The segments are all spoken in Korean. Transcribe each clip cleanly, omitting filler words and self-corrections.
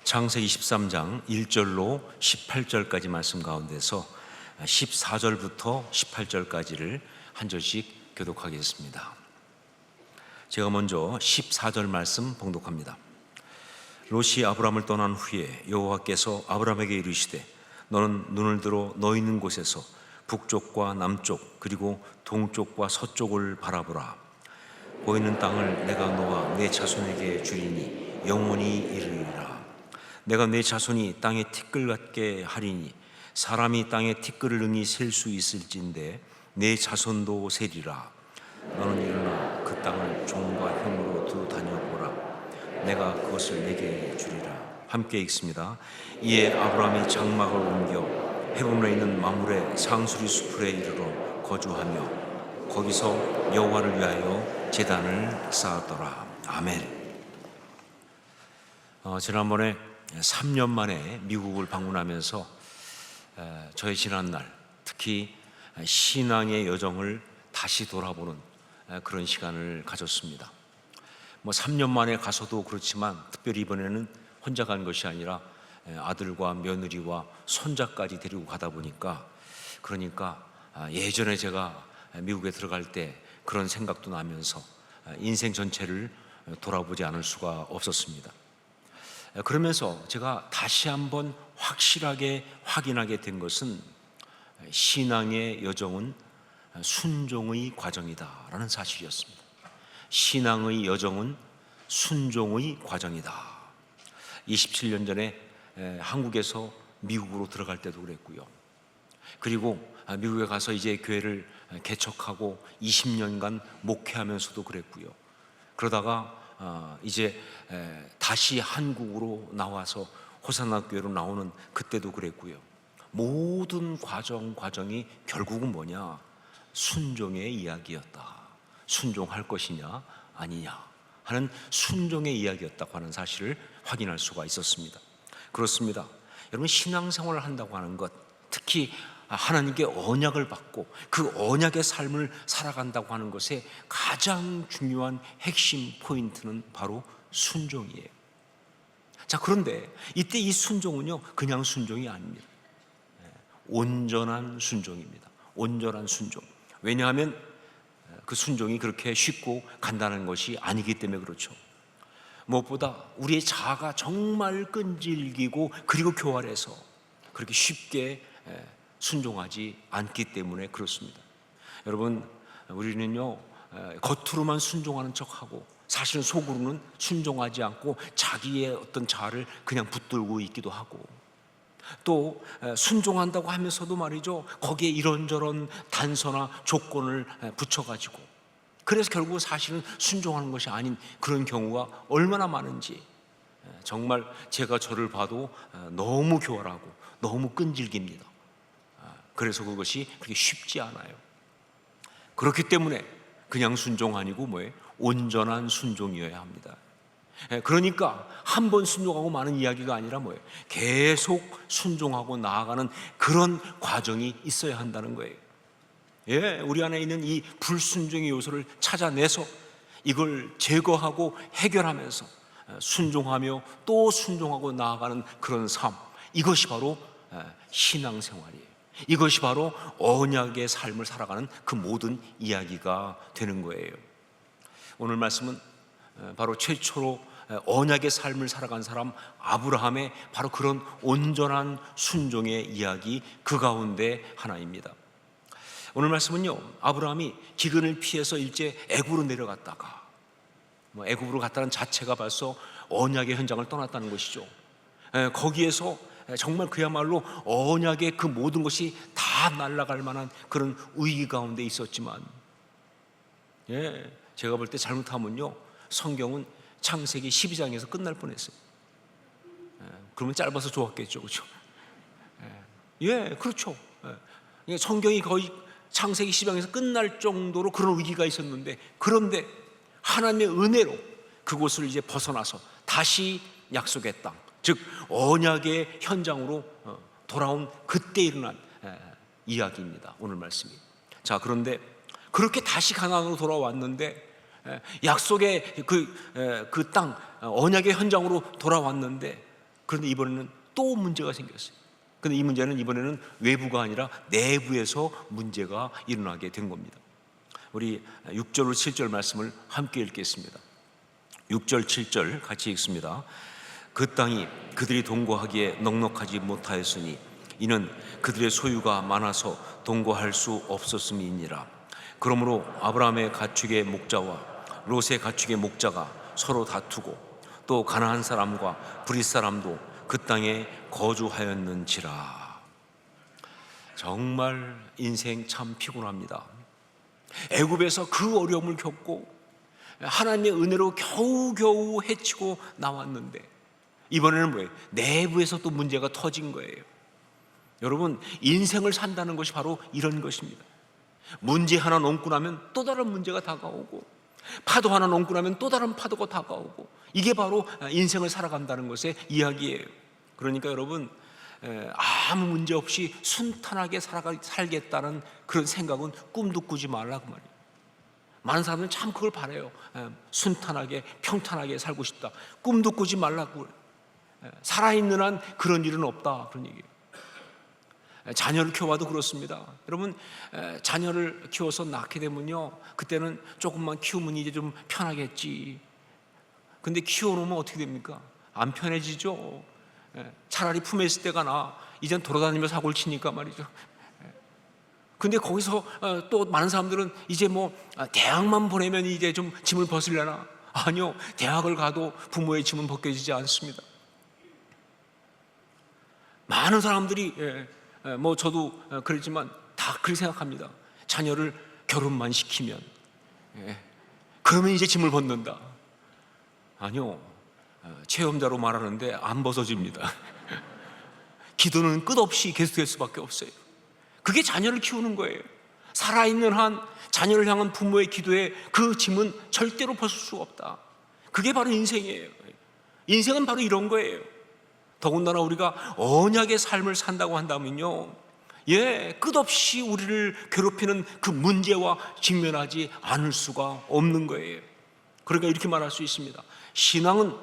창세기 13장 1절로 18절까지 말씀 가운데서 14절부터 18절까지를 한 절씩 교독하겠습니다. 제가 먼저 14절 말씀 봉독합니다. 롯이 아브람을 떠난 후에 여호와께서 아브람에게 이르시되 너는 눈을 들어 너 있는 곳에서 북쪽과 남쪽 그리고 동쪽과 서쪽을 바라보라. 보이는 땅을 내가 너와 내 자손에게 주리니 영원히 이르리라. 내가 내 자손이 땅에 티끌 같게 하리니 사람이 땅에 티끌을 능히 셀 수 있을진데 내 자손도 세리라. 너는 일어나 그 땅을 종과 형으로 두루 다녀보라. 내가 그것을 내게 주리라. 함께 읽습니다. 이에 아브라함이 장막을 옮겨 헤브론에 있는 마므레 상수리 수풀에 이르러 거주하며 거기서 여호와를 위하여 제단을 쌓았더라. 아멘. 지난번에 3년 만에 미국을 방문하면서 저의 지난날 특히 신앙의 여정을 다시 돌아보는 그런 시간을 가졌습니다. 3년 만에 가서도 그렇지만 특별히 이번에는 혼자 간 것이 아니라 아들과 며느리와 손자까지 데리고 가다 보니까 예전에 제가 미국에 들어갈 때 그런 생각도 나면서 인생 전체를 돌아보지 않을 수가 없었습니다. 그러면서 제가 다시 한번 확실하게 확인하게 된 것은 신앙의 여정은 순종의 과정이다라는 사실이었습니다. 신앙의 여정은 순종의 과정이다. 27년 전에 한국에서 미국으로 들어갈 때도 그랬고요. 그리고 미국에 가서 이제 교회를 개척하고 20년간 목회하면서도 그랬고요. 그러다가 이제 다시 한국으로 나와서 호산나 교회로 나오는 그때도 그랬고요. 모든 과정이 결국은 뭐냐? 순종의 이야기였다. 순종할 것이냐 아니냐 하는 순종의 이야기였다고 하는 사실을 확인할 수가 있었습니다. 그렇습니다. 여러분, 신앙생활을 한다고 하는 것, 특히 하나님께 언약을 받고 그 언약의 삶을 살아간다고 하는 것의 가장 중요한 핵심 포인트는 바로 순종이에요. 자, 그런데 이때 이 순종은요, 그냥 순종이 아닙니다. 온전한 순종입니다. 온전한 순종. 왜냐하면 그 순종이 그렇게 쉽고 간단한 것이 아니기 때문에 그렇죠. 무엇보다 우리의 자아가 정말 끈질기고 그리고 교활해서 그렇게 쉽게 순종하지 않기 때문에 그렇습니다. 여러분, 우리는요 겉으로만 순종하는 척하고 사실은 속으로는 순종하지 않고 자기의 어떤 자아를 그냥 붙들고 있기도 하고, 또 순종한다고 하면서도 말이죠, 거기에 이런저런 단서나 조건을 붙여가지고, 그래서 결국 사실은 순종하는 것이 아닌 그런 경우가 얼마나 많은지, 정말 제가 저를 봐도 너무 교활하고 너무 끈질깁니다. 그래서 그것이 그렇게 쉽지 않아요. 그렇기 때문에 그냥 순종 아니고 뭐예요? 온전한 순종이어야 합니다. 그러니까 한 번 순종하고 마는 이야기가 아니라 뭐예요? 계속 순종하고 나아가는 그런 과정이 있어야 한다는 거예요. 우리 안에 있는 이 불순종의 요소를 찾아내서 이걸 제거하고 해결하면서 순종하며 또 순종하고 나아가는 그런 삶, 이것이 바로 신앙생활이에요. 이것이 바로 언약의 삶을 살아가는 그 모든 이야기가 되는 거예요. 오늘 말씀은 바로 최초로 언약의 삶을 살아간 사람 아브라함의 바로 그런 온전한 순종의 이야기, 그 가운데 하나입니다. 오늘 말씀은요, 아브라함이 기근을 피해서 일제 애굽으로 내려갔다가, 애굽으로 갔다는 자체가 벌써 언약의 현장을 떠났다는 것이죠. 거기에서 정말 그야말로 언약의 그 모든 것이 다 날아갈 만한 그런 위기 가운데 있었지만, 제가 볼 때 잘못하면요, 성경은 창세기 12장에서 끝날 뻔했어요. 그러면 짧아서 좋았겠죠, 그렇죠? 그렇죠. 성경이 거의 창세기 12장에서 끝날 정도로 그런 위기가 있었는데, 그런데 하나님의 은혜로 그곳을 이제 벗어나서 다시 약속의 땅, 즉 언약의 현장으로 돌아온 그때 일어난 이야기입니다, 오늘 말씀이. 자, 그런데 그렇게 다시 가나안으로 돌아왔는데, 약속의 그 땅, 언약의 현장으로 돌아왔는데 그런데 이번에는 또 문제가 생겼어요. 그런데 이 문제는 이번에는 외부가 아니라 내부에서 문제가 일어나게 된 겁니다. 우리 6절로 7절 말씀을 함께 읽겠습니다. 6절 7절 같이 읽습니다. 그 땅이 그들이 동거하기에 넉넉하지 못하였으니 이는 그들의 소유가 많아서 동거할 수 없었음이니라. 그러므로 아브라함의 가축의 목자와 롯의 가축의 목자가 서로 다투고 또 가나안 사람과 브릿 사람도 그 땅에 거주하였는지라. 정말 인생 참 피곤합니다. 애굽에서 그 어려움을 겪고 하나님의 은혜로 겨우겨우 헤치고 나왔는데 이번에는 뭐예요? 내부에서 또 문제가 터진 거예요. 여러분, 인생을 산다는 것이 바로 이런 것입니다. 문제 하나 넘고 나면 또 다른 문제가 다가오고, 파도 하나 넘고 나면 또 다른 파도가 다가오고, 이게 바로 인생을 살아간다는 것의 이야기예요. 그러니까 여러분, 아무 문제 없이 순탄하게 살겠다는 그런 생각은 꿈도 꾸지 말라고 말이에요. 많은 사람들은 참 그걸 바라요. 순탄하게 평탄하게 살고 싶다. 꿈도 꾸지 말라고. 살아있는 한 그런 일은 없다, 그런 얘기예요. 자녀를 키워봐도 그렇습니다. 여러분, 자녀를 키워서 낳게 되면요, 그때는 조금만 키우면 이제 좀 편하겠지. 근데 키워놓으면 어떻게 됩니까? 안 편해지죠. 차라리 품에 있을 때가 나. 이젠 돌아다니며 사고를 치니까 말이죠. 근데 거기서 또 많은 사람들은 이제 뭐 대학만 보내면 이제 좀 짐을 벗으려나? 아니요, 대학을 가도 부모의 짐은 벗겨지지 않습니다. 많은 사람들이 뭐 저도 그랬지만 다 그렇게 생각합니다. 자녀를 결혼만 시키면 그러면 이제 짐을 벗는다. 아니요, 체험자로 말하는데 안 벗어집니다. 기도는 끝없이 계속될 수밖에 없어요. 그게 자녀를 키우는 거예요. 살아있는 한 자녀를 향한 부모의 기도에 그 짐은 절대로 벗을 수 없다. 그게 바로 인생이에요. 인생은 바로 이런 거예요. 더군다나 우리가 언약의 삶을 산다고 한다면요, 끝없이 우리를 괴롭히는 그 문제와 직면하지 않을 수가 없는 거예요. 그러니까 이렇게 말할 수 있습니다. 신앙은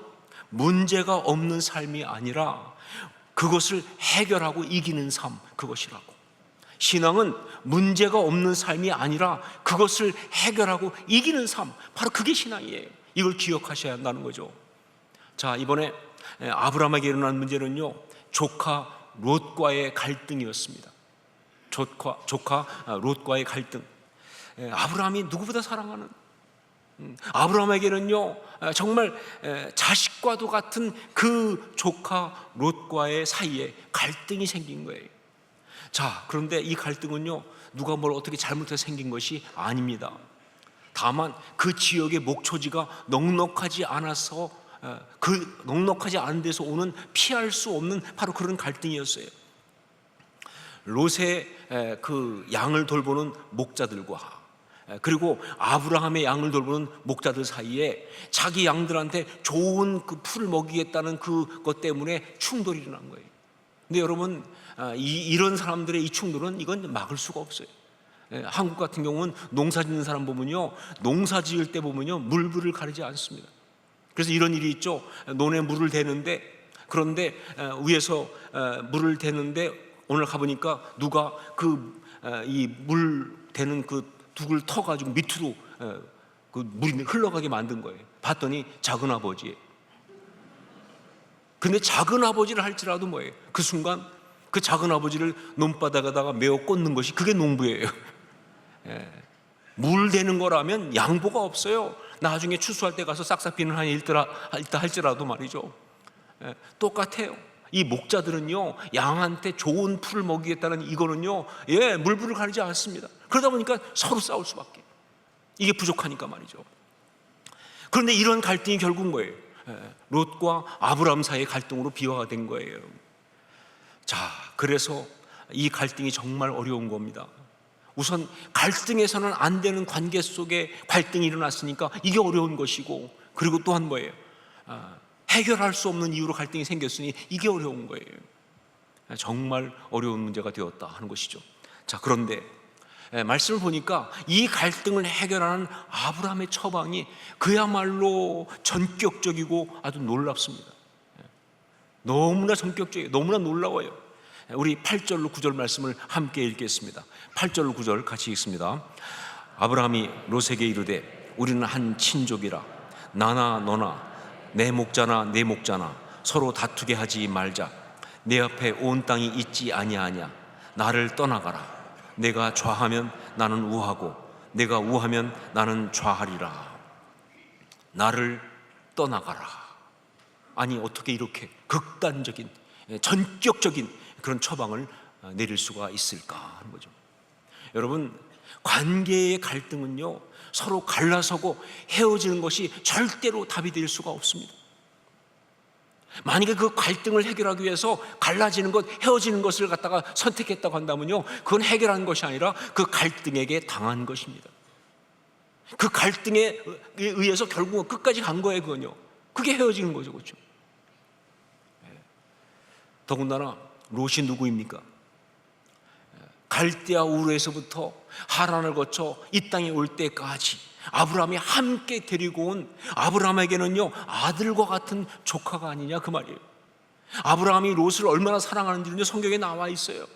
문제가 없는 삶이 아니라 그것을 해결하고 이기는 삶, 그것이라고. 신앙은 문제가 없는 삶이 아니라 그것을 해결하고 이기는 삶, 바로 그게 신앙이에요. 이걸 기억하셔야 한다는 거죠. 자, 이번에 아브라함에게 일어난 문제는요, 조카 롯과의 갈등이었습니다. 조카 롯과의 갈등. 아브라함이 누구보다 사랑하는, 아브라함에게는요 정말 자식과도 같은 그 조카 롯과의 사이에 갈등이 생긴 거예요. 자, 그런데 이 갈등은요, 누가 뭘 어떻게 잘못해서 생긴 것이 아닙니다. 다만 그 지역의 목초지가 넉넉하지 않아서, 그 넉넉하지 않은 데서 오는 피할 수 없는 바로 그런 갈등이었어요. 롯의 그 양을 돌보는 목자들과 그리고 아브라함의 양을 돌보는 목자들 사이에 자기 양들한테 좋은 그 풀을 먹이겠다는 그것 때문에 충돌이 일어난 거예요. 근데 여러분, 이런 사람들의 이 충돌은 이건 막을 수가 없어요. 한국 같은 경우는 농사 짓는 사람 보면요, 농사 지을 때 보면요, 물불을 가리지 않습니다. 그래서 이런 일이 있죠. 논에 물을 대는데, 그런데 위에서 물을 대는데 오늘 가보니까 누가 이 물 대는 그 둑을 터가지고 밑으로 그 물이 흘러가게 만든 거예요. 봤더니 작은 아버지예요. 근데 작은 아버지를 할지라도 뭐예요? 그 순간 그 작은 아버지를 논바닥에다가 메어 꽂는 것이 그게 농부예요. 물 대는 거라면 양보가 없어요. 나중에 추수할 때 가서 싹싹 비는 한이 있다 할지라도 말이죠. 똑같아요. 이 목자들은요, 양한테 좋은 풀을 먹이겠다는 이거는요, 물불을 가리지 않습니다. 그러다 보니까 서로 싸울 수밖에. 이게 부족하니까 말이죠. 그런데 이런 갈등이 결국 뭐예요? 롯과 아브라함 사이의 갈등으로 비화가 된 거예요. 자, 그래서 이 갈등이 정말 어려운 겁니다. 우선 갈등에서는 안 되는 관계 속에 갈등이 일어났으니까 이게 어려운 것이고, 그리고 또한 뭐예요? 해결할 수 없는 이유로 갈등이 생겼으니 이게 어려운 거예요. 정말 어려운 문제가 되었다 하는 것이죠. 자, 그런데 말씀을 보니까 이 갈등을 해결하는 아브라함의 처방이 그야말로 전격적이고 아주 놀랍습니다. 너무나 전격적이에요. 너무나 놀라워요. 우리 8절로 9절 말씀을 함께 읽겠습니다. 8절로 9절 같이 읽습니다. 아브라함이 롯에게 이르되 우리는 한 친족이라 나나 너나 내 목자나 내 목자나 서로 다투게 하지 말자. 내 앞에 온 땅이 있지 아니하냐. 나를 떠나가라. 내가 좌하면 나는 우하고 내가 우하면 나는 좌하리라. 나를 떠나가라. 아니 어떻게 이렇게 극단적인 전격적인 그런 처방을 내릴 수가 있을까 하는 거죠. 여러분, 관계의 갈등은요 서로 갈라서고 헤어지는 것이 절대로 답이 될 수가 없습니다. 만약에 그 갈등을 해결하기 위해서 갈라지는 것, 헤어지는 것을 갖다가 선택했다고 한다면요, 그건 해결한 것이 아니라 그 갈등에게 당한 것입니다. 그 갈등에 의해서 결국은 끝까지 간 거예요. 그건요, 그게 헤어지는 거죠. 그렇죠? 더군다나 롯이 누구입니까? 갈대아 우르에서부터 하란을 거쳐 이 땅에 올 때까지 아브라함이 함께 데리고 온, 아브라함에게는요 아들과 같은 조카가 아니냐 그 말이에요. 아브라함이 롯을 얼마나 사랑하는지는요 성경에 나와 있어요.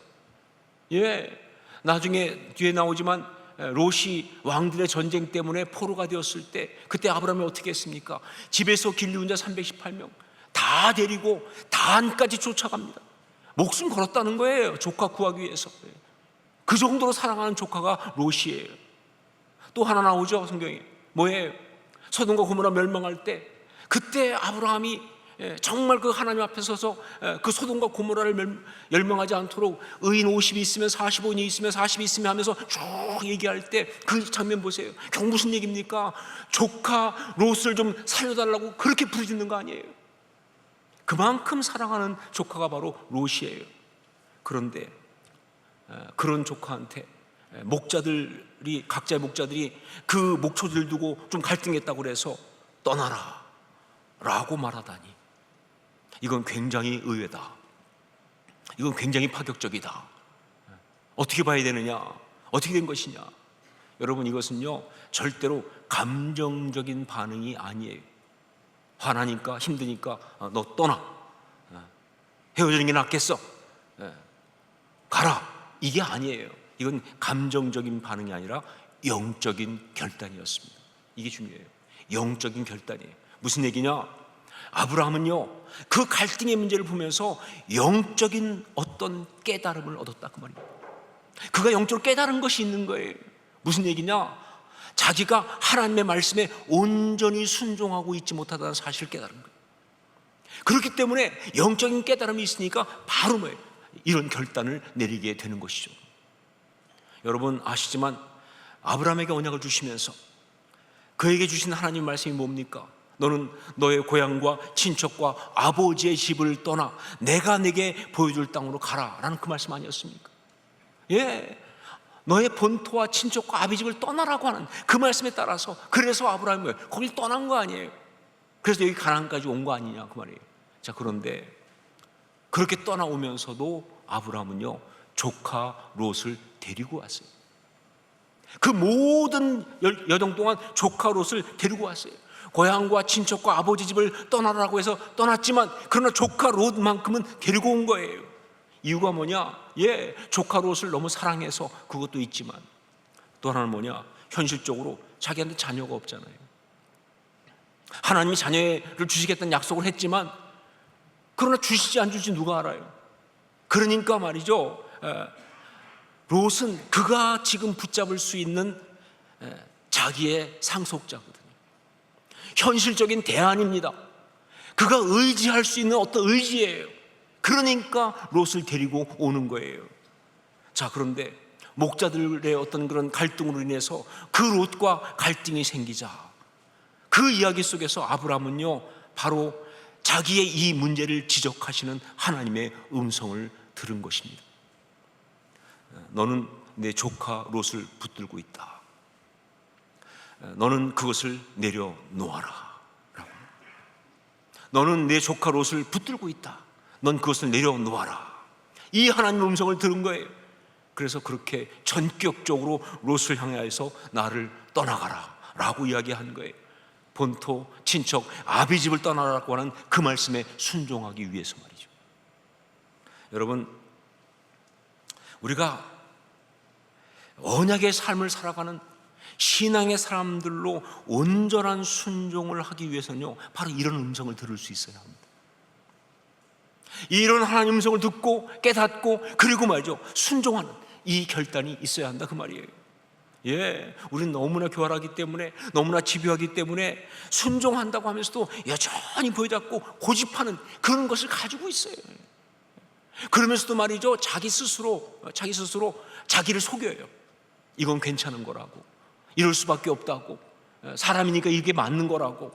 나중에 뒤에 나오지만 롯이 왕들의 전쟁 때문에 포로가 되었을 때 그때 아브라함이 어떻게 했습니까? 집에서 길리운 자 318명 다 데리고 단까지 쫓아갑니다. 목숨 걸었다는 거예요. 조카 구하기 위해서. 그 정도로 사랑하는 조카가 롯이에요. 또 하나 나오죠 성경에. 뭐예요? 소돔과 고모라 멸망할 때 그때 아브라함이 정말 그 하나님 앞에 서서 그 소돔과 고모라를 멸망하지 않도록 의인 50이 있으면 45인이 있으면 40이 있으면 하면서 쭉 얘기할 때 그 장면 보세요. 결국 무슨 얘기입니까? 조카 롯을 좀 살려달라고 그렇게 부르짖는 거 아니에요? 그만큼 사랑하는 조카가 바로 롯이에요. 그런데 그런 조카한테 목자들이, 각자의 목자들이 그 목초지를 두고 좀 갈등했다고 그래서 떠나라 라고 말하다니, 이건 굉장히 의외다. 이건 굉장히 파격적이다. 어떻게 봐야 되느냐? 어떻게 된 것이냐? 여러분, 이것은요 절대로 감정적인 반응이 아니에요. 화나니까, 힘드니까 너 떠나, 헤어지는 게 낫겠어, 가라, 이게 아니에요. 이건 감정적인 반응이 아니라 영적인 결단이었습니다. 이게 중요해요. 영적인 결단이에요. 무슨 얘기냐? 아브라함은요 그 갈등의 문제를 보면서 영적인 어떤 깨달음을 얻었다 그 말이에요. 그가 영적으로 깨달은 것이 있는 거예요. 무슨 얘기냐? 자기가 하나님의 말씀에 온전히 순종하고 있지 못하다는 사실을 깨달은 거예요. 그렇기 때문에 영적인 깨달음이 있으니까 바로 뭐예요? 이런 결단을 내리게 되는 것이죠. 여러분 아시지만 아브라함에게 언약을 주시면서 그에게 주신 하나님 말씀이 뭡니까? 너는 너의 고향과 친척과 아버지의 집을 떠나 내가 내게 보여줄 땅으로 가라 라는 그 말씀 아니었습니까? 너의 본토와 친척과 아비 집을 떠나라고 하는 그 말씀에 따라서, 그래서 아브라함이 거길 떠난 거 아니에요. 그래서 여기 가나안까지 온 거 아니냐 그 말이에요. 자, 그런데 그렇게 떠나오면서도 아브라함은요 조카 롯을 데리고 왔어요. 그 모든 여정 동안 조카 롯을 데리고 왔어요. 고향과 친척과 아버지 집을 떠나라고 해서 떠났지만 그러나 조카 롯만큼은 데리고 온 거예요. 이유가 뭐냐? 조카 롯을 너무 사랑해서 그것도 있지만 또 하나는 뭐냐? 현실적으로 자기한테 자녀가 없잖아요. 하나님이 자녀를 주시겠다는 약속을 했지만 그러나 주시지 안 주시 누가 알아요? 그러니까 말이죠, 롯은 그가 지금 붙잡을 수 있는 자기의 상속자거든요. 현실적인 대안입니다. 그가 의지할 수 있는 어떤 의지예요. 그러니까 롯을 데리고 오는 거예요. 자, 그런데 목자들의 어떤 그런 갈등으로 인해서 그 롯과 갈등이 생기자 그 이야기 속에서 아브라함은요 바로 자기의 이 문제를 지적하시는 하나님의 음성을 들은 것입니다. 너는 내 조카 롯을 붙들고 있다. 너는 그것을 내려놓아라. 너는 내 조카 롯을 붙들고 있다. 넌 그것을 내려놓아라. 이 하나님의 음성을 들은 거예요. 그래서 그렇게 전격적으로 롯을 향해서 나를 떠나가라 라고 이야기한 거예요. 본토, 친척, 아비 집을 떠나라고 하는 그 말씀에 순종하기 위해서 말이죠. 여러분, 우리가 언약의 삶을 살아가는 신앙의 사람들로 온전한 순종을 하기 위해서는요, 바로 이런 음성을 들을 수 있어야 합니다. 이런 하나님 음성을 듣고 깨닫고 그리고 말이죠, 순종하는 이 결단이 있어야 한다 그 말이에요. 예, 우리는 너무나 교활하기 때문에, 너무나 집요하기 때문에 순종한다고 하면서도 여전히 부여잡고 고집하는 그런 것을 가지고 있어요. 그러면서도 말이죠, 자기 스스로 자기를 속여요. 이건 괜찮은 거라고, 이럴 수밖에 없다고, 사람이니까 이게 맞는 거라고,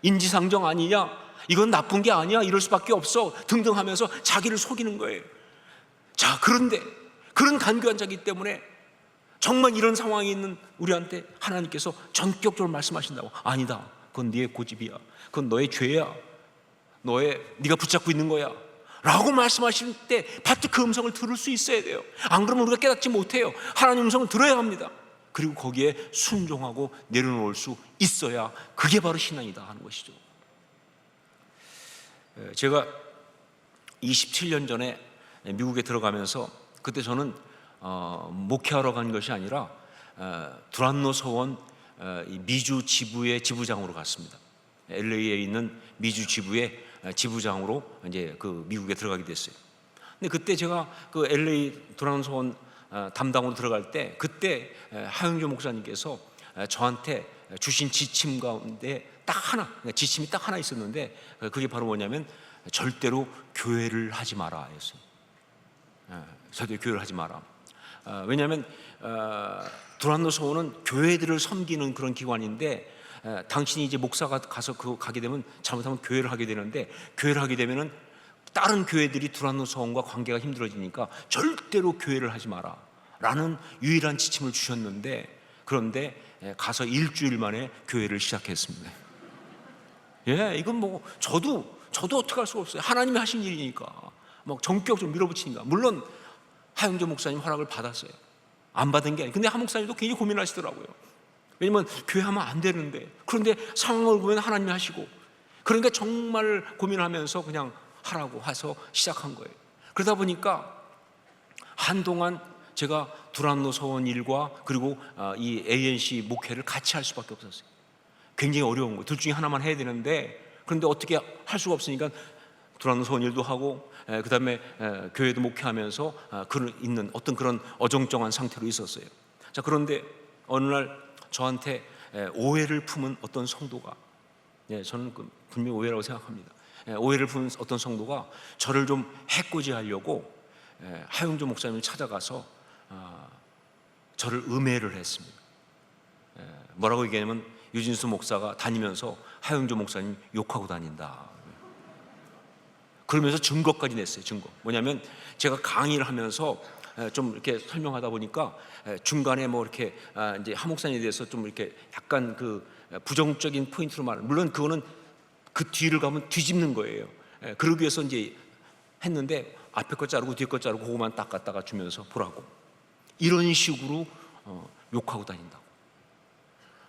인지상정 아니냐, 이건 나쁜 게 아니야, 이럴 수밖에 없어 등등 하면서 자기를 속이는 거예요. 자, 그런데 그런 간교한 자이기 때문에 정말 이런 상황이 있는 우리한테 하나님께서 전격적으로 말씀하신다고. 아니다, 그건 네의 고집이야, 그건 너의 죄야, 네가 붙잡고 있는 거야 라고 말씀하실 때 바로 그 음성을 들을 수 있어야 돼요. 안 그러면 우리가 깨닫지 못해요. 하나님 음성을 들어야 합니다. 그리고 거기에 순종하고 내려놓을 수 있어야 그게 바로 신앙이다 하는 것이죠. 제가 27년 전에 미국에 들어가면서 그때 저는 목회하러 간 것이 아니라 두란노 서원 미주 지부의 지부장으로 갔습니다. LA에 있는 미주 지부의 지부장으로 이제 그 미국에 들어가게 됐어요. 근데 그때 제가 그 LA 두란노 서원 담당으로 들어갈 때 그때 하영조 목사님께서 저한테 주신 지침 가운데 지침이 딱 하나 있었는데 그게 바로 뭐냐면 절대로 교회를 하지 마라 였어요. 절대 교회를 하지 마라. 왜냐하면 두란노 서원은 교회들을 섬기는 그런 기관인데 당신이 이제 목사가 가게 되면 잘못하면 교회를 하게 되는데, 교회를 하게 되면은 다른 교회들이 두란노 서원과 관계가 힘들어지니까 절대로 교회를 하지 마라 라는 유일한 지침을 주셨는데, 그런데 가서 일주일 만에 교회를 시작했습니다. 예, 이건 뭐 저도 어떻게 할 수가 없어요. 하나님이 하신 일이니까 막 전격적으로 밀어붙이니까. 물론 하영조 목사님 허락을 받았어요. 안 받은 게 아니에요. 근데 하 목사님도 굉장히 고민하시더라고요. 왜냐면 교회하면 안 되는데, 그런데 상황을 보면 하나님이 하시고, 그러니까 정말 고민하면서 그냥 하라고 해서 시작한 거예요. 그러다 보니까 한동안 제가 두란노 서원 일과 그리고 이 ANC 목회를 같이 할 수밖에 없었어요. 굉장히 어려운 거예요. 둘 중에 하나만 해야 되는데, 그런데 어떻게 할 수가 없으니까 두란노 서원 일도 하고 그 다음에 교회도 목회하면서 있는 어떤 그런 어정쩡한 상태로 있었어요. 자, 그런데 어느 날 저한테 오해를 품은 어떤 성도가, 저는 분명히 오해라고 생각합니다. 오해를 품은 어떤 성도가 저를 좀 해코지하려고 하영조 목사님을 찾아가서 저를 음해를 했습니다. 뭐라고 얘기하냐면 유진수 목사가 다니면서 하영조 목사님 욕하고 다닌다. 그러면서 증거까지 냈어요. 증거 뭐냐면 제가 강의를 하면서 좀 이렇게 설명하다 보니까 중간에 뭐 이렇게 이제 하 목사님에 대해서 좀 이렇게 약간 그 부정적인 포인트로 물론 그거는 그 뒤를 가면 뒤집는 거예요. 그러기 위해서 이제 했는데 앞에 거 자르고 뒤에 거 자르고 그거만 딱 갖다가 주면서 보라고, 이런 식으로 욕하고 다닌다고.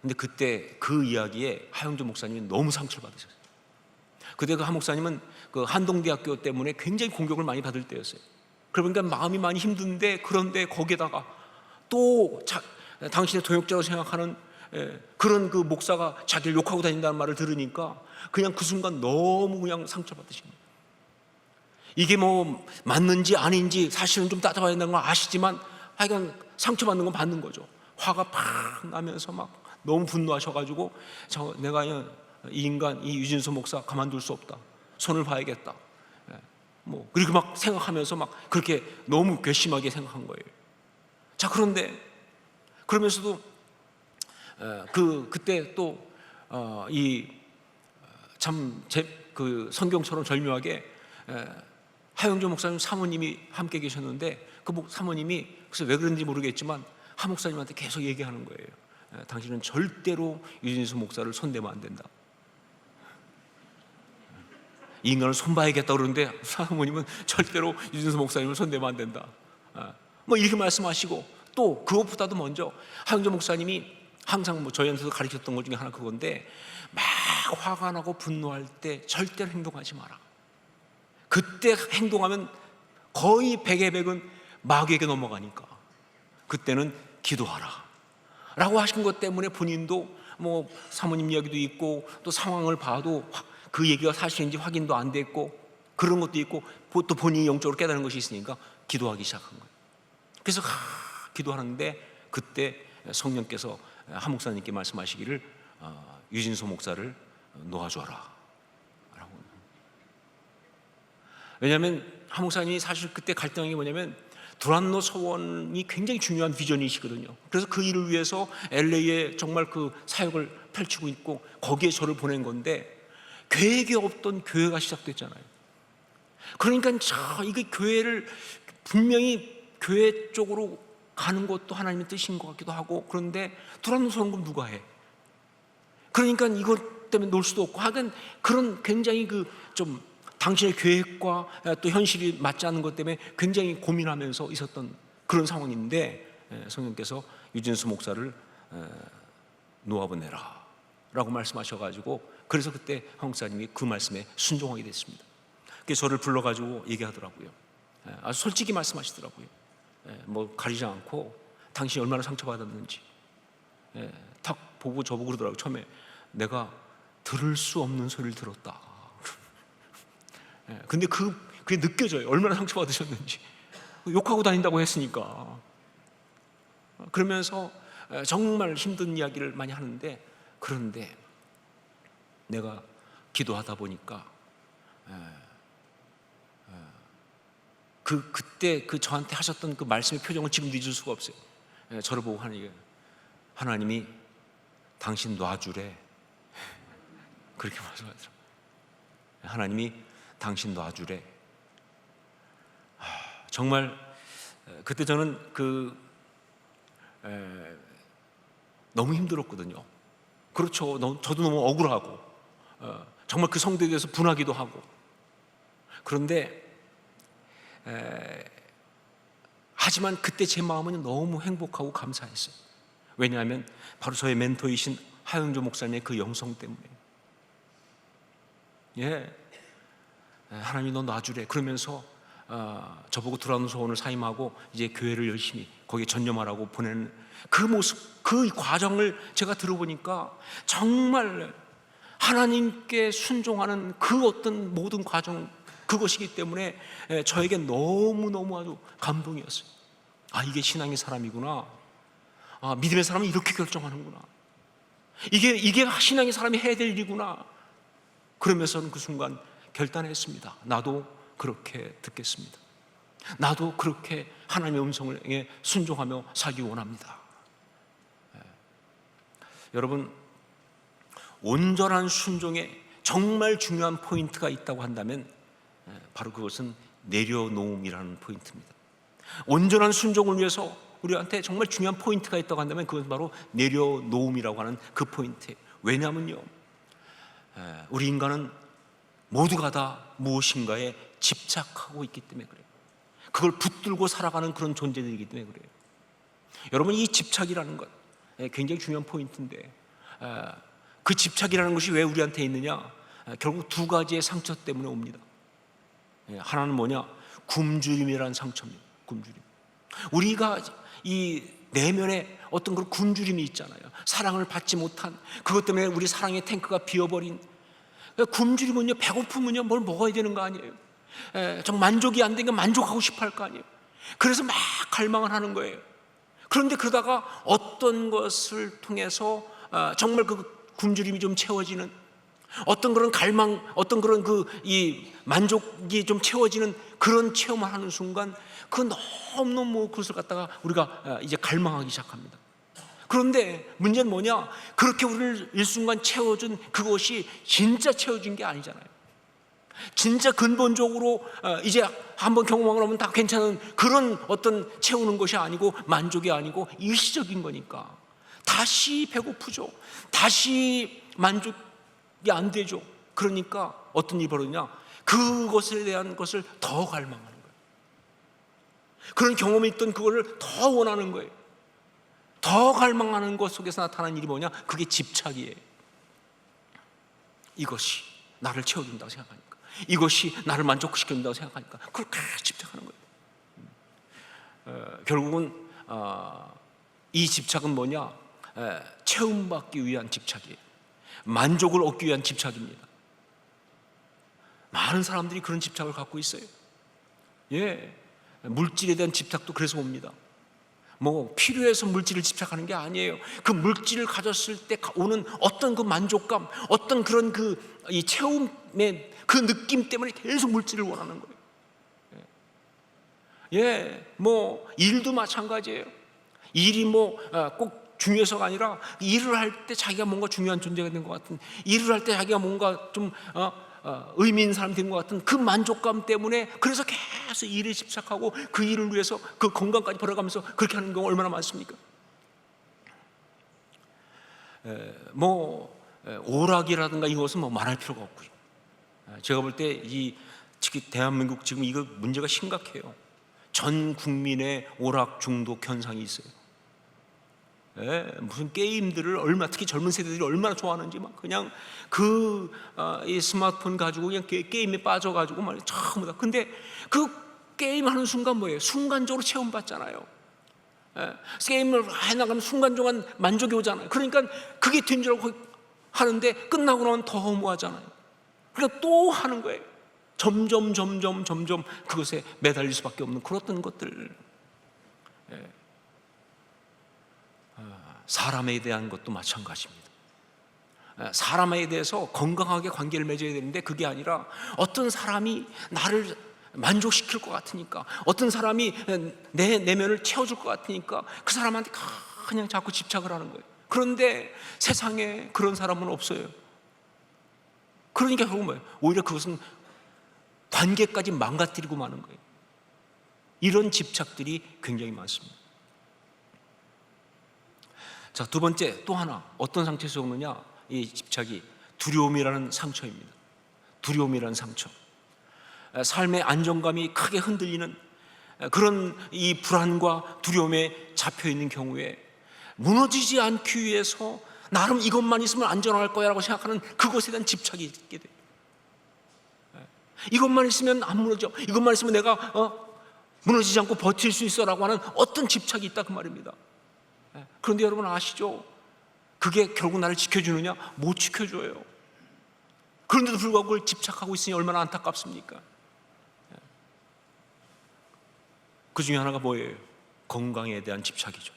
근데 그때 그 이야기에 하영조 목사님이 너무 상처를 받으셨어요. 그때 그 하 목사님은 그 한동대학교 때문에 굉장히 공격을 많이 받을 때였어요. 그러니까 마음이 많이 힘든데, 그런데 거기에다가 또 당신의 동역자로 생각하는 그런 그 목사가 자기를 욕하고 다닌다는 말을 들으니까 그냥 그 순간 너무 그냥 상처받으신 거예요. 이게 뭐 맞는지 아닌지 사실은 좀 따져봐야 된다는 걸 아시지만 하여간 상처받는 건 받는 거죠. 화가 팍 나면서 막 너무 분노하셔가지고 내가 이 인간, 이 유진수 목사 가만둘 수 없다, 손을 봐야겠다, 뭐 그렇게 막 생각하면서 막 그렇게 너무 괘씸하게 생각한 거예요. 자, 그런데 그러면서도 그때 또 이 참 그 성경처럼 절묘하게 하영조 목사님 사모님이 함께 계셨는데, 그 사모님이 그래서 왜 그런지 모르겠지만 하 목사님한테 계속 얘기하는 거예요. 당신은 절대로 유진수 목사를 손대면 안 된다. 이 인간을 손봐야겠다 그러는데 사모님은 절대로 유진수 목사님을 손대면 안 된다. 뭐 이렇게 말씀하시고, 또 그것보다도 먼저 하영조 목사님이 항상 뭐 저희한테도 가르쳤던 것 중에 하나 그건데, 막 화가 나고 분노할 때 절대로 행동하지 마라. 그때 행동하면 거의 100의 100은 마귀에게 넘어가니까 그때는 기도하라 라고 하신 것 때문에 본인도 뭐 사모님 이야기도 있고 또 상황을 봐도 그 얘기가 사실인지 확인도 안 됐고 그런 것도 있고 또 본인이 영적으로 깨달은 것이 있으니까 기도하기 시작한 거예요. 그래서 기도하는데 그때 성령께서 한 목사님께 말씀하시기를 유진소 목사를 놓아줘라 라고. 왜냐하면 한 목사님이 사실 그때 갈등한 게 뭐냐면 두란노 서원이 굉장히 중요한 비전이시거든요. 그래서 그 일을 위해서 LA에 정말 그 사역을 펼치고 있고 거기에 저를 보낸 건데 계획이 없던 교회가 시작됐잖아요. 그러니까 이게 교회를 분명히 교회 쪽으로 가는 것도 하나님의 뜻인 것 같기도 하고 그런데 두란노 서원금 누가 해? 그러니까 이것 때문에 놀 수도 없고 하여간 그런 굉장히 좀 당신의 계획과 또 현실이 맞지 않는 것 때문에 굉장히 고민하면서 있었던 그런 상황인데 성령께서 유진수 목사를 놓아보내라 라고 말씀하셔가지고 그래서 그때 한 목사님이 그 말씀에 순종하게 됐습니다. 그래서 저를 불러가지고 얘기하더라고요. 아주 솔직히 말씀하시더라고요. 뭐 가리지 않고 당신이 얼마나 상처받았는지 딱 보고 저보고 그러더라고요. 처음에 내가 들을 수 없는 소리를 들었다. 근데 그게 느껴져요. 얼마나 상처받으셨는지. 욕하고 다닌다고 했으니까. 그러면서 정말 힘든 이야기를 많이 하는데 그런데 내가 기도하다 보니까 그때 저한테 하셨던 그 말씀의 표정을 지금 잊을 수가 없어요. 저를 보고 하는 얘기예요. 하나님이 당신 놔주래. 그렇게 말씀하더라고요. 하나님이 당신 놔주래. 정말 그때 저는 너무 힘들었거든요. 그렇죠. 저도 너무 억울하고 정말 그 성도에 대해서 분하기도 하고 그런데 하지만 그때 제 마음은 너무 행복하고 감사했어요. 왜냐하면 바로 저의 멘토이신 하영조 목사님의 그 영성 때문에 하나님이 너 놔주래. 그러면서 저보고 두란노 서원을 사임하고 이제 교회를 열심히 거기에 전념하라고 보내는 그 모습, 그 과정을 제가 들어보니까 정말 하나님께 순종하는 그 어떤 모든 과정 그것이기 때문에 저에게 너무너무 아주 감동이었어요. 이게 신앙의 사람이구나. 믿음의 사람은 이렇게 결정하는구나. 이게 신앙의 사람이 해야 될 일이구나. 그러면서는 그 순간 결단했습니다. 나도 그렇게 듣겠습니다. 나도 그렇게 하나님의 음성에 순종하며 살기 원합니다. 여러분, 온전한 순종에 정말 중요한 포인트가 있다고 한다면 바로 그것은 내려놓음이라는 포인트입니다. 온전한 순종을 위해서 우리한테 정말 중요한 포인트가 있다고 한다면 그것은 바로 내려놓음이라고 하는 그 포인트예요. 왜냐하면요, 우리 인간은 모두가 다 무엇인가에 집착하고 있기 때문에 그래요. 그걸 붙들고 살아가는 그런 존재들이기 때문에 그래요. 여러분, 이 집착이라는 것 굉장히 중요한 포인트인데 그 집착이라는 것이 왜 우리한테 있느냐? 결국 두 가지의 상처 때문에 옵니다. 하나는 뭐냐? 굶주림이라는 상처입니다. 굶주림. 우리가 이 내면에 어떤 그런 굶주림이 있잖아요. 사랑을 받지 못한 그것 때문에 우리 사랑의 탱크가 비어버린 굶주림은요, 배고픔은요 뭘 먹어야 되는 거 아니에요. 정 만족이 안 되니까 만족하고 싶어 할 거 아니에요. 그래서 막 갈망을 하는 거예요. 그런데 그러다가 어떤 것을 통해서 정말 그 굶주림이 좀 채워지는 어떤 그런 갈망, 어떤 그런 이 만족이 좀 채워지는 그런 체험을 하는 순간 그 너무너무 그것을 갖다가 우리가 이제 갈망하기 시작합니다. 그런데 문제는 뭐냐? 그렇게 우리를 일순간 채워준 그것이 진짜 채워준 게 아니잖아요. 진짜 근본적으로 이제 한번 경험하고 나면 다 괜찮은 그런 어떤 채우는 것이 아니고 만족이 아니고 일시적인 거니까 다시 배고프죠. 다시 만족이 안 되죠. 그러니까 어떤 일이 벌어지냐? 그것에 대한 것을 더 갈망하는 거예요. 그런 경험이 있던 그거를 더 원하는 거예요. 더 갈망하는 것 속에서 나타나는 일이 뭐냐? 그게 집착이에요. 이것이 나를 채워준다고 생각하니까, 이것이 나를 만족시켜준다고 생각하니까 그렇게 집착하는 거예요. 결국은 이 집착은 뭐냐? 채움받기 위한 집착이에요. 만족을 얻기 위한 집착입니다. 많은 사람들이 그런 집착을 갖고 있어요. 물질에 대한 집착도 그래서 옵니다. 뭐 필요해서 물질을 집착하는 게 아니에요. 그 물질을 가졌을 때 오는 어떤 그 만족감, 어떤 그런 이 채움의 그 느낌 때문에 계속 물질을 원하는 거예요. 뭐 일도 마찬가지예요. 일이 뭐 꼭 중요해서가 아니라 일을 할 때 자기가 뭔가 중요한 존재가 된 것 같은, 일을 할 때 자기가 뭔가 좀 의미 있는 사람이 된 것 같은 그 만족감 때문에 그래서 계속 일에 집착하고 그 일을 위해서 그 건강까지 벌어가면서 그렇게 하는 경우가 얼마나 많습니까? 오락이라든가 이것은 뭐 말할 필요가 없고요. 제가 볼 때 특히 대한민국 지금 이거 문제가 심각해요. 전 국민의 오락 중독 현상이 있어요. 무슨 게임들을 특히 젊은 세대들이 얼마나 좋아하는지 막 그냥 이 스마트폰 가지고 그냥 게임에 빠져가지고 막 전부 다. 근데 그 게임 하는 순간 뭐예요? 순간적으로 체험받잖아요. 게임을 해나가면 순간적인 만족이 오잖아요. 그러니까 그게 된 줄 알고 하는데 끝나고 나면 더 허무하잖아요. 그러니까 또 하는 거예요. 점점 그것에 매달릴 수밖에 없는 그런 것들. 사람에 대한 것도 마찬가지입니다. 사람에 대해서 건강하게 관계를 맺어야 되는데 그게 아니라 어떤 사람이 나를 만족시킬 것 같으니까, 어떤 사람이 내 내면을 채워줄 것 같으니까 그 사람한테 그냥 자꾸 집착을 하는 거예요. 그런데 세상에 그런 사람은 없어요. 그러니까 결국 뭐예요? 오히려 그것은 관계까지 망가뜨리고 마는 거예요. 이런 집착들이 굉장히 많습니다. 자, 두 번째, 또 하나 어떤 상처에서 오느냐? 이 집착이 두려움이라는 상처입니다. 두려움이라는 상처. 삶의 안정감이 크게 흔들리는 그런 이 불안과 두려움에 잡혀 있는 경우에 무너지지 않기 위해서 나름 이것만 있으면 안전할 거야 라고 생각하는 그것에 대한 집착이 있게 돼요. 이것만 있으면 안 무너져, 이것만 있으면 내가 무너지지 않고 버틸 수 있어 라고 하는 어떤 집착이 있다 그 말입니다. 그런데 여러분 아시죠? 그게 결국 나를 지켜주느냐? 못 지켜줘요. 그런데도 불구하고 그걸 집착하고 있으니 얼마나 안타깝습니까? 그 중에 하나가 뭐예요? 건강에 대한 집착이죠.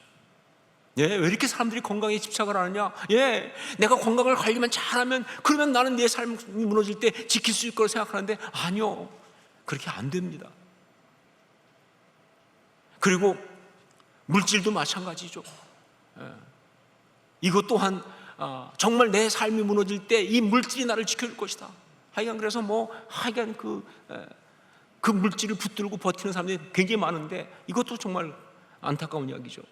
왜 이렇게 사람들이 건강에 집착을 하느냐? 내가 건강을 관리만 잘하면 그러면 나는 내 삶이 무너질 때 지킬 수 있을 거라고 생각하는데 아니요, 그렇게 안 됩니다. 그리고 물질도 마찬가지죠. 이것 또한 정말 내 삶이 무너질 때 이 물질이 나를 지켜줄 것이다. 하여간 그래서 하여간 그 물질을 붙들고 버티는 사람들이 굉장히 많은데 이것도 정말 안타까운 이야기죠.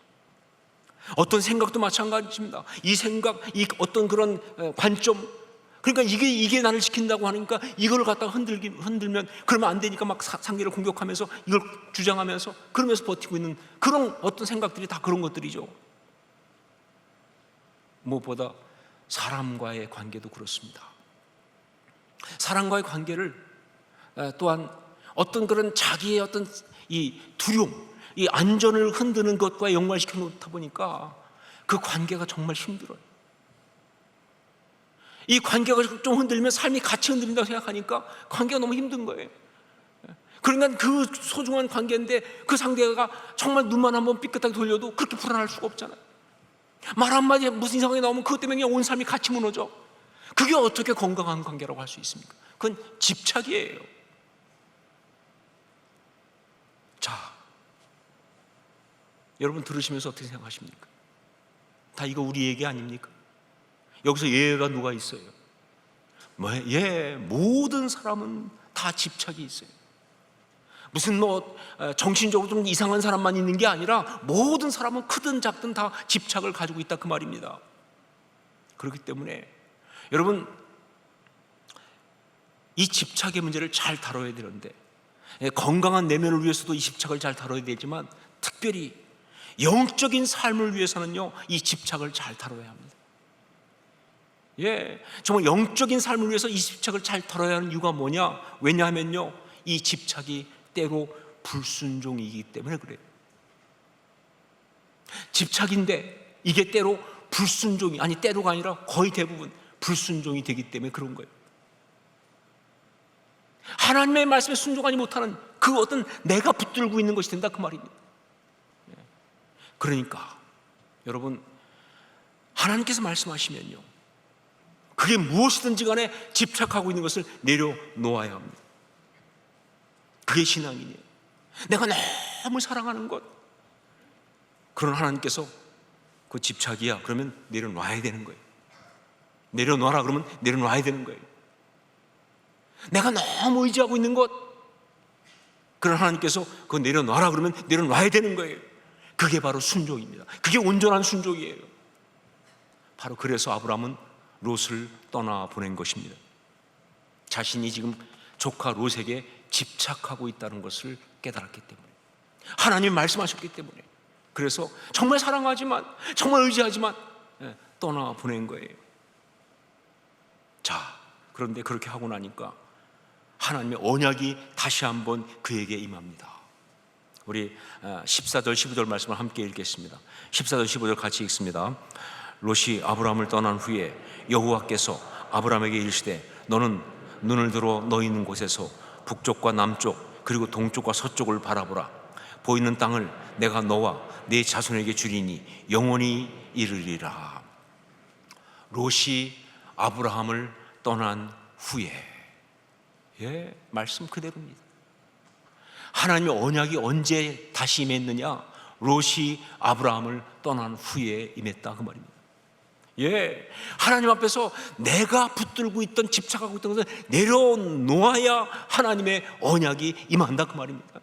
어떤 생각도 마찬가지입니다. 이 생각, 이 어떤 그런 관점, 그러니까 이게 나를 지킨다고 하니까 이걸 갖다가 흔들면 그러면 안 되니까 막 상대를 공격하면서 이걸 주장하면서 그러면서 버티고 있는 그런 어떤 생각들이 다 그런 것들이죠. 무엇보다 사람과의 관계도 그렇습니다. 사람과의 관계를 또한 어떤 그런 자기의 어떤 이 두려움, 이 안전을 흔드는 것과 연관시켜 놓다 보니까 그 관계가 정말 힘들어요. 이 관계가 좀 흔들리면 삶이 같이 흔들린다고 생각하니까 관계가 너무 힘든 거예요. 그러니까 그 소중한 관계인데 그 상대가 정말 눈만 한번 삐끗하게 돌려도 그렇게 불안할 수가 없잖아요. 말 한마디에 무슨 이상하게 나오면 그것 때문에 그냥 온 삶이 같이 무너져. 그게 어떻게 건강한 관계라고 할 수 있습니까? 그건 집착이에요. 자, 여러분 들으시면서 어떻게 생각하십니까? 다 이거 우리 얘기 아닙니까? 여기서 예가 누가 있어요? 모든 사람은 다 집착이 있어요. 무슨 정신적으로 좀 이상한 사람만 있는 게 아니라 모든 사람은 크든 작든 다 집착을 가지고 있다 그 말입니다. 그렇기 때문에 여러분 이 집착의 문제를 잘 다뤄야 되는데 건강한 내면을 위해서도 이 집착을 잘 다뤄야 되지만 특별히 영적인 삶을 위해서는요 이 집착을 잘 다뤄야 합니다. 정말 영적인 삶을 위해서 이 집착을 잘 털어야 하는 이유가 뭐냐? 왜냐하면요, 이 집착이 때로 불순종이기 때문에 그래요. 집착인데 이게 때로 불순종이, 아니 때로가 아니라 거의 대부분 불순종이 되기 때문에 그런 거예요. 하나님의 말씀에 순종하지 못하는 그 어떤 내가 붙들고 있는 것이 된다, 그 말입니다. 그러니까 여러분, 하나님께서 말씀하시면요, 그게 무엇이든지 간에 집착하고 있는 것을 내려놓아야 합니다. 그게 신앙이에요. 내가 너무 사랑하는 것, 그런 하나님께서 그 집착이야 그러면 내려놔야 되는 거예요. 내려놔라 그러면 내려놔야 되는 거예요. 내가 너무 의지하고 있는 것, 그런 하나님께서 그거 내려놔라 그러면 내려놔야 되는 거예요. 그게 바로 순종입니다. 그게 온전한 순종이에요. 바로 그래서 아브라함은 롯을 떠나보낸 것입니다. 자신이 지금 조카 롯에게 집착하고 있다는 것을 깨달았기 때문에, 하나님이 말씀하셨기 때문에, 그래서 정말 사랑하지만, 정말 의지하지만 떠나보낸 거예요. 자, 그런데 그렇게 하고 나니까 하나님의 언약이 다시 한번 그에게 임합니다. 우리 14절 15절 말씀을 함께 읽겠습니다. 14절 15절 같이 읽습니다. 롯이 아브라함을 떠난 후에 여호와께서 아브라함에게 이르시되 너는 눈을 들어 너 있는 곳에서 북쪽과 남쪽 그리고 동쪽과 서쪽을 바라보라. 보이는 땅을 내가 너와 네 자손에게 주리니 영원히 이르리라. 롯이 아브라함을 떠난 후에, 말씀 그대로입니다. 하나님의 언약이 언제 다시 임했느냐? 롯이 아브라함을 떠난 후에 임했다, 그 말입니다. 하나님 앞에서 내가 붙들고 있던, 집착하고 있던 것을 내려놓아야 하나님의 언약이 임한다, 그 말입니다.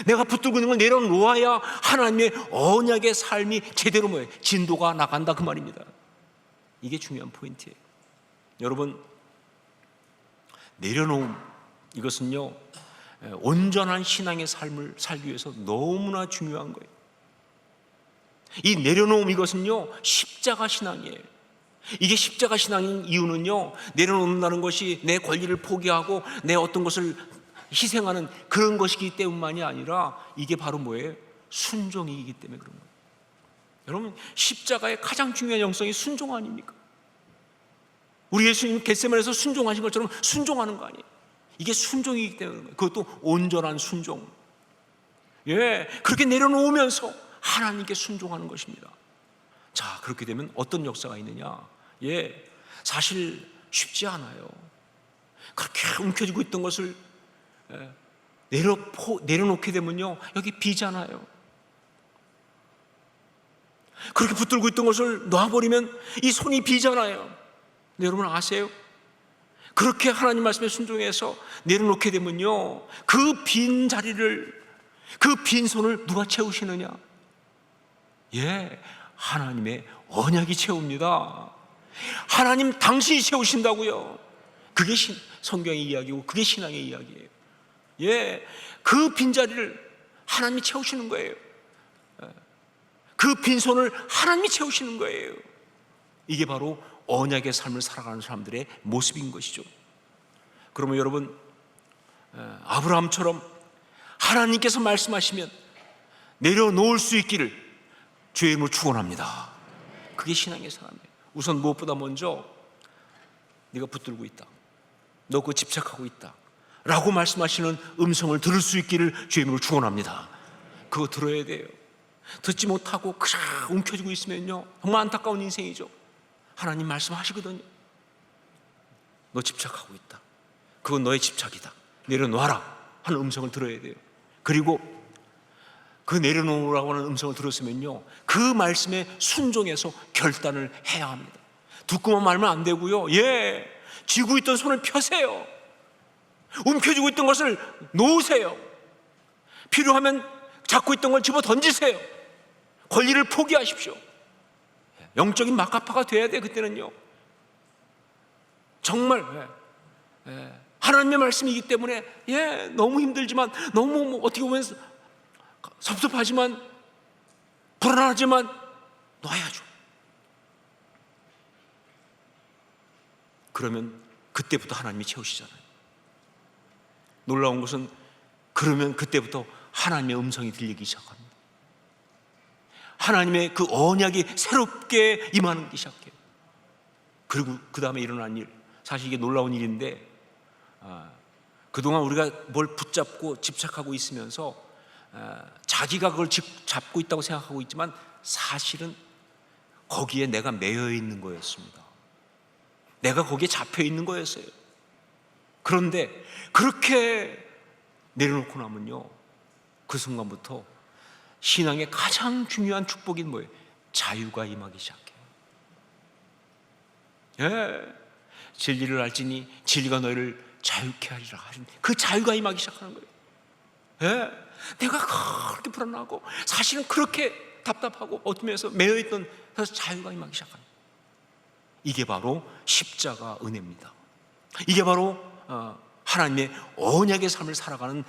내가 붙들고 있는 걸 내려놓아야 하나님의 언약의 삶이 제대로 진도가 나간다, 그 말입니다. 이게 중요한 포인트예요. 여러분, 내려놓음, 이것은요 온전한 신앙의 삶을 살기 위해서 너무나 중요한 거예요. 이 내려놓음, 이것은요 십자가 신앙이에요. 이게 십자가 신앙인 이유는요, 내려놓는다는 것이 내 권리를 포기하고 내 어떤 것을 희생하는 그런 것이기 때문만이 아니라 이게 바로 뭐예요? 순종이기 때문에 그런 거예요. 여러분, 십자가의 가장 중요한 영성이 순종 아닙니까? 우리 예수님 겟세마네에서 순종하신 것처럼 순종하는 거 아니에요? 이게 순종이기 때문에 그런 거예요. 그것도 온전한 순종. 그렇게 내려놓으면서 하나님께 순종하는 것입니다. 자, 그렇게 되면 어떤 역사가 있느냐? 사실 쉽지 않아요. 그렇게 움켜쥐고 있던 것을 내려놓게 되면요, 여기 비잖아요. 그렇게 붙들고 있던 것을 놔버리면 이 손이 비잖아요. 여러분 아세요? 그렇게 하나님 말씀에 순종해서 내려놓게 되면요, 그 빈 자리를, 그 빈 손을 누가 채우시느냐? 하나님의 언약이 채웁니다. 하나님 당신이 채우신다고요. 그게 성경의 이야기고 그게 신앙의 이야기예요. 그 빈자리를 하나님이 채우시는 거예요. 그 빈손을 하나님이 채우시는 거예요. 이게 바로 언약의 삶을 살아가는 사람들의 모습인 것이죠. 그러면 여러분, 아브라함처럼 하나님께서 말씀하시면 내려놓을 수 있기를 주의 이름으로 축원합니다. 그게 신앙의 사람이에요. 우선 무엇보다 먼저 네가 붙들고 있다, 너 그거 집착하고 있다 라고 말씀하시는 음성을 들을 수 있기를 주의 이름으로 축원합니다. 그거 들어야 돼요. 듣지 못하고 그냥 움켜쥐고 있으면요, 정말 안타까운 인생이죠. 하나님 말씀하시거든요. 너 집착하고 있다, 그건 너의 집착이다, 내려놔라 하는 음성을 들어야 돼요. 그리고 그 내려놓으라고 하는 음성을 들었으면요, 그 말씀에 순종해서 결단을 해야 합니다. 듣고만 말면 안 되고요, 쥐고 있던 손을 펴세요. 움켜쥐고 있던 것을 놓으세요. 필요하면 잡고 있던 걸 집어 던지세요. 권리를 포기하십시오. 영적인 마카파가 돼야 돼. 그때는요, 정말 하나님의 말씀이기 때문에 너무 힘들지만, 너무 어떻게 보면 섭섭하지만, 불안하지만 놔야죠. 그러면 그때부터 하나님이 채우시잖아요. 놀라운 것은 그러면 그때부터 하나님의 음성이 들리기 시작합니다. 하나님의 그 언약이 새롭게 임하기 시작해요. 그리고 그 다음에 일어난 일, 사실 이게 놀라운 일인데, 그동안 우리가 뭘 붙잡고 집착하고 있으면서 자기가 그걸 잡고 있다고 생각하고 있지만 사실은 거기에 내가 매여 있는 거였습니다. 내가 거기에 잡혀 있는 거였어요. 그런데 그렇게 내려놓고 나면요, 그 순간부터 신앙의 가장 중요한 축복이 뭐예요? 자유가 임하기 시작해요. 예, 진리를 알지니 진리가 너희를 자유케 하리라. 그 자유가 임하기 시작하는 거예요. 예, 내가 그렇게 불안하고 사실은 그렇게 답답하고 어둠에서 매여있던 그래서 자유가 임하기 시작하는 거예요. 이게 바로 십자가 은혜입니다. 이게 바로 하나님의 언약의 삶을 살아가는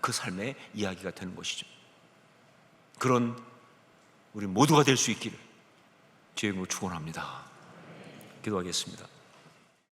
그 삶의 이야기가 되는 것이죠. 그런 우리 모두가 될 수 있기를 주의 이름으로 축원합니다. 기도하겠습니다.